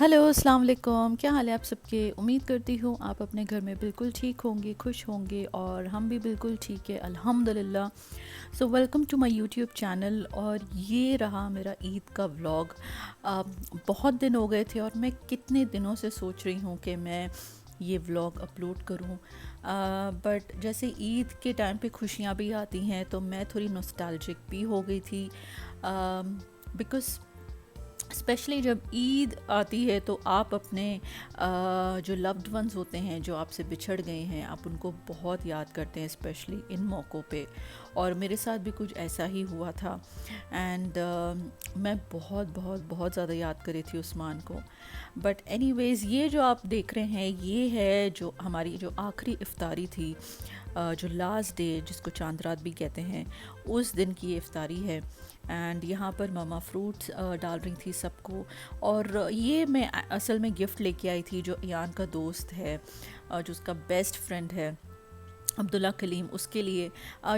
Hello अस्सलाम वालेकुम, क्या हाल है आप सबके। उम्मीद करती हूँ आप अपने घर में बिल्कुल ठीक होंगे, खुश होंगे और हम भी बिल्कुल ठीक है अल्हम्दुलिल्लाह। So welcome to my YouTube channel. और ये रहा मेरा ईद का व्लॉग। बहुत दिन हो गए थे और मैं कितने दिनों से सोच रही हूँ कि मैं ये व्लॉग अपलोड करूँ, बट जैसे ईद के टाइम पे खुशियाँ भी आती हैं तो मैं थोड़ी नॉस्टैल्जिक भी हो गई थी, बिकॉज़ स्पेशली जब ईद आती है तो आप अपने जो लव्ड वंस होते हैं, जो आपसे बिछड़ गए हैं, आप उनको बहुत याद करते हैं स्पेशली इन मौक़ों पे। और मेरे साथ भी कुछ ऐसा ही हुआ था। एंड मैं बहुत बहुत बहुत ज़्यादा याद करी थी उस्मान को। बट एनीवेज़, ये जो आप देख रहे हैं ये है जो हमारी जो आखिरी इफ्तारी थी, जो लास्ट डे जिसको चांद रात भी कहते हैं, उस दिन की ये इफ्तारी है। एंड यहाँ पर ममा फ्रूट्स डाल रही थी सबको। और ये मैं असल में गिफ्ट लेके आई थी जो ईयान का दोस्त है, जो उसका बेस्ट फ्रेंड है अब्दुल्ला कलीम, उसके लिए।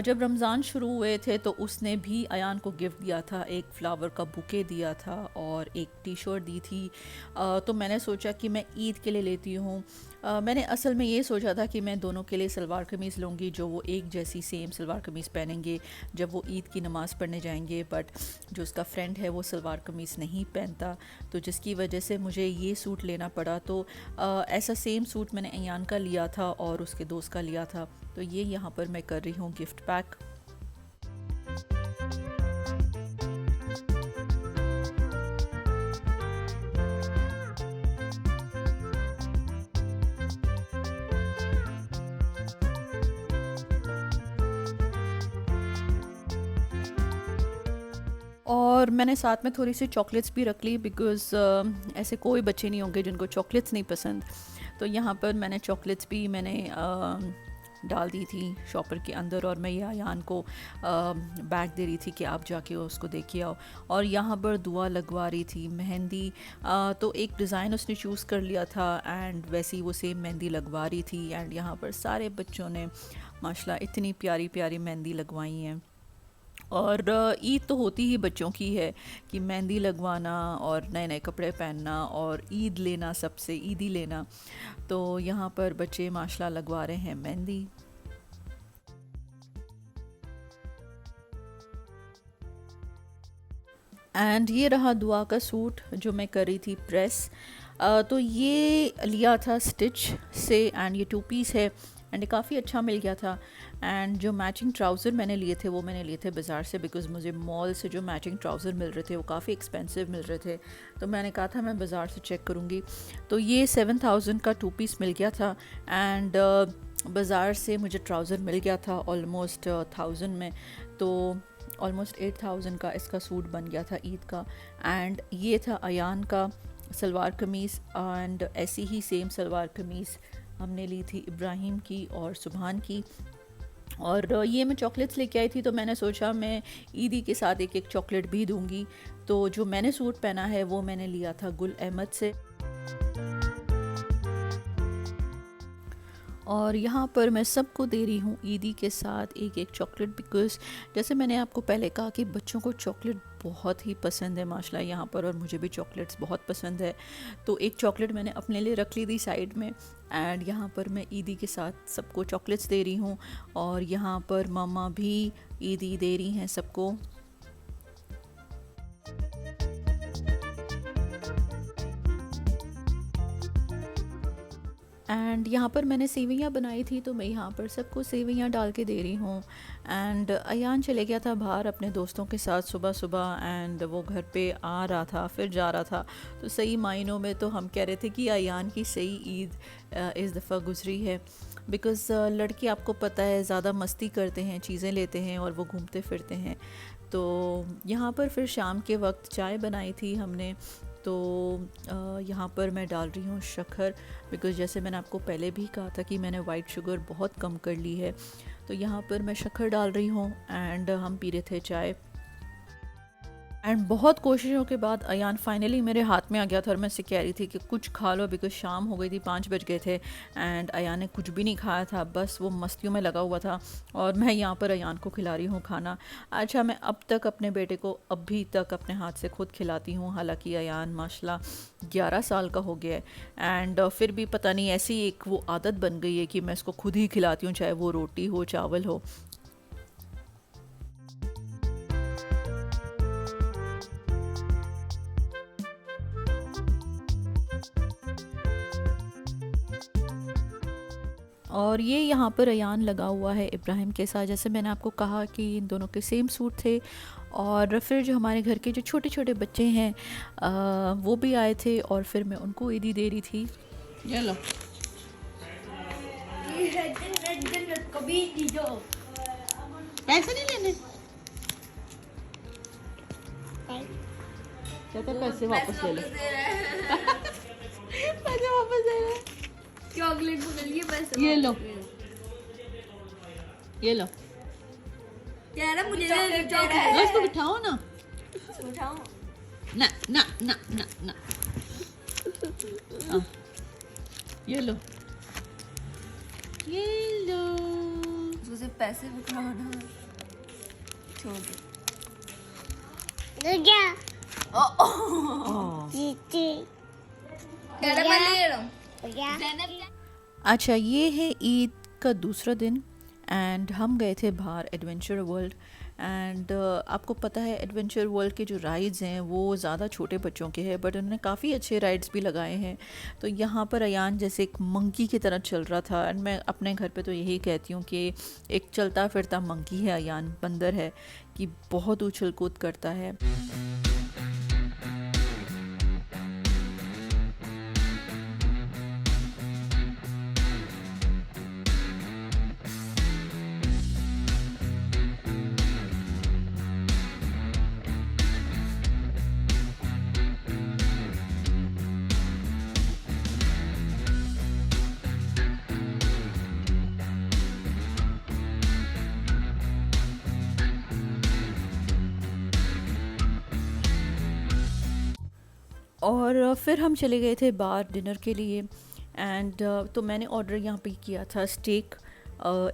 जब रमज़ान शुरू हुए थे तो उसने भी अयान को गिफ्ट दिया था, एक फ़्लावर का बुके दिया था और एक टी शर्ट दी थी। तो मैंने सोचा कि मैं ईद के लिए लेती हूँ। मैंने असल में ये सोचा था कि मैं दोनों के लिए सलवार कमीज़ लूँगी, जो वो एक जैसी सेम सलवार कमीज़ पहनेंगे जब वो ईद की नमाज़ पढ़ने जाएंगे। बट जो उसका फ्रेंड है वो सलवार कमीज़ नहीं पहनता, तो जिसकी वजह से मुझे ये सूट लेना पड़ा। तो ऐसा सेम सूट मैंने अयान का लिया था और उसके दोस्त का लिया था। तो ये यहाँ पर मैं कर रही हूँ गिफ्ट पैक। और मैंने साथ में थोड़ी सी चॉकलेट्स भी रख ली, बिकॉज़ ऐसे कोई बच्चे नहीं होंगे जिनको चॉकलेट्स नहीं पसंद। तो यहाँ पर मैंने चॉकलेट्स भी डाल दी थी शॉपर के अंदर। और मैं ये अयान को बैग दे रही थी कि आप जाके उसको देखिए आओ। और यहाँ पर दुआ लगवा रही थी, मेहंदी। तो एक डिज़ाइन उसने चूज़ कर लिया था एंड वैसे ही वो सेम मेहंदी लगवा रही थी। एंड यहाँ पर सारे बच्चों ने माशाल्लाह इतनी प्यारी प्यारी मेहंदी लगवाई हैं। और ईद तो होती ही बच्चों की है कि मेहंदी लगवाना और नए नए कपड़े पहनना और ईद लेना, सबसे ईदी लेना। तो यहाँ पर बच्चे माशाल्लाह लगवा रहे हैं मेहंदी। एंड ये रहा दुआ का सूट जो मैं कर रही थी प्रेस। तो ये लिया था स्टिच से एंड ये टू पीस है एंड ये काफ़ी अच्छा मिल गया था। एंड जो मैचिंग ट्राउज़र मैंने लिए थे वो मैंने लिए थे बाज़ार से, बिकॉज़ मुझे मॉल से जो मैचिंग ट्राउज़र मिल रहे थे वो काफ़ी एक्सपेंसिव मिल रहे थे। तो मैंने कहा था मैं बाज़ार से चेक करूँगी। तो ये 7,000 का टू पीस मिल गया था। एंड बाज़ार से मुझे ट्राउज़र मिल गया था ऑलमोस्ट 1000 में। तो ऑलमोस्ट 8000 का इसका सूट बन गया था ईद का। एंड ये था अयान का सलवार कमीज़। एंड ऐसी ही सेम सलवार कमीज़ हमने ली थी इब्राहिम की और सुबहान की। और ये मैं चॉकलेट्स लेके आई थी, तो मैंने सोचा मैं ईदी के साथ एक एक चॉकलेट भी दूंगी। तो जो मैंने सूट पहना है वो मैंने लिया था गुल अहमद से। और यहाँ पर मैं सबको दे रही हूँ ईदी के साथ एक एक चॉकलेट, बिकॉज़ जैसे मैंने आपको पहले कहा कि बच्चों को चॉकलेट बहुत ही पसंद है माशाल्लाह यहाँ पर, और मुझे भी चॉकलेट्स बहुत पसंद है। तो एक चॉकलेट मैंने अपने लिए रख ली थी साइड में। एंड यहाँ पर मैं ईदी के साथ सबको चॉकलेट्स दे रही हूँ। और यहाँ पर मम्मा भी ईदी दे रही हैं सबको। एंड यहाँ पर मैंने सेवइयाँ बनाई थी, तो मैं यहाँ पर सबको सेवइयाँ डाल के दे रही हूँ। एंड अयान चले गया था बाहर अपने दोस्तों के साथ सुबह सुबह, एंड वो घर पे आ रहा था फिर जा रहा था। तो सही मायनों में तो हम कह रहे थे कि अयान की सही ईद इस दफ़ा गुजरी है, बिकॉज़ लड़के आपको पता है ज़्यादा मस्ती करते हैं, चीज़ें लेते हैं और वो घूमते फिरते हैं। तो यहाँ पर फिर शाम के वक्त चाय बनाई थी हमने। तो यहाँ पर मैं डाल रही हूँ शक्कर, बिकॉज़ जैसे मैंने आपको पहले भी कहा था कि मैंने वाइट शुगर बहुत कम कर ली है। तो यहाँ पर मैं शक्कर डाल रही हूँ एंड हम पी रहे थे चाय। एंड बहुत कोशिशों के बाद अयान फाइनली मेरे हाथ में आ गया था और मैं उससे कह रही थी कि कुछ खा लो, बिकॉज शाम हो गई थी, 5 बज गए थे। एंड अयान ने कुछ भी नहीं खाया था, बस वो मस्तियों में लगा हुआ था और मैं यहाँ पर अयान को खिला रही हूँ खाना। अच्छा, मैं अब तक अपने बेटे को अभी तक अपने हाथ से खुद खिलाती हूँ, हालांकि अयान माशाल्लाह 11 साल का हो गया है। एंड फिर भी पता नहीं ऐसी एक वो आदत बन गई है कि मैं इसको खुद ही खिलाती हूँ, चाहे वो रोटी हो चावल हो। और ये यहाँ पर अयान लगा हुआ है इब्राहिम के साथ। जैसे मैंने आपको कहा कि इन दोनों के सेम सूट थे। और फिर जो हमारे घर के जो छोटे छोटे बच्चे हैं वो भी आए थे और फिर मैं उनको ईदी दे रही थी। ये लो, पैसे नहीं लेने, कहते पैसे वापस ले लो। पैसे वापस ले लो, चॉकलेट पकड़ लिए पैसे ये लो, ये लो। कह रहा मुझे चॉकलेट लो, इसको बिठाओ ना। उठाओ। ना ना ना ना ना। ये लो, ये लो। उसको सिर्फ पैसे उठाओ ना, छोड़ दे। कह रहा मैं ले रहा हूँ। अच्छा, ये है ईद का दूसरा दिन एंड हम गए थे बाहर एडवेंचर वर्ल्ड। एंड आपको पता है एडवेंचर वर्ल्ड के जो राइड्स हैं वो ज़्यादा छोटे बच्चों के हैं, बट उन्होंने काफ़ी अच्छे राइड्स भी लगाए हैं। तो यहाँ पर अयान जैसे एक मंकी की तरह चल रहा था। एंड मैं अपने घर पे तो यही कहती हूँ कि एक चलता फिरता मंकी है अयान, बंदर है कि बहुत उछल कूद करता है। और फिर हम चले गए थे बाहर डिनर के लिए। एंड तो मैंने ऑर्डर यहाँ पे किया था स्टेक,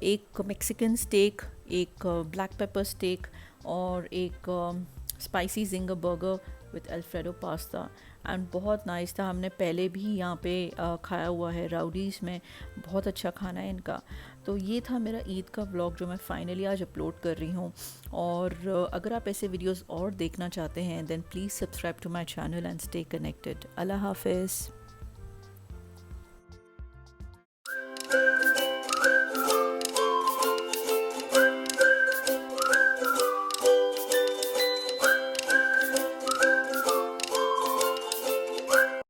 एक मेक्सिकन स्टेक, एक ब्लैक पेपर स्टेक और एक spicy ginger burger with alfredo pasta. And बहुत नाइस था। हमने पहले भी यहाँ पे खाया हुआ है राउडीज़ में, बहुत अच्छा खाना है इनका। तो ये था मेरा ईद का व्लॉग जो मैं फाइनली आज अपलोड कर रही हूँ। और अगर आप ऐसे वीडियोस और देखना चाहते हैं then please subscribe to my channel and stay connected. अल्लाह हाफिज़।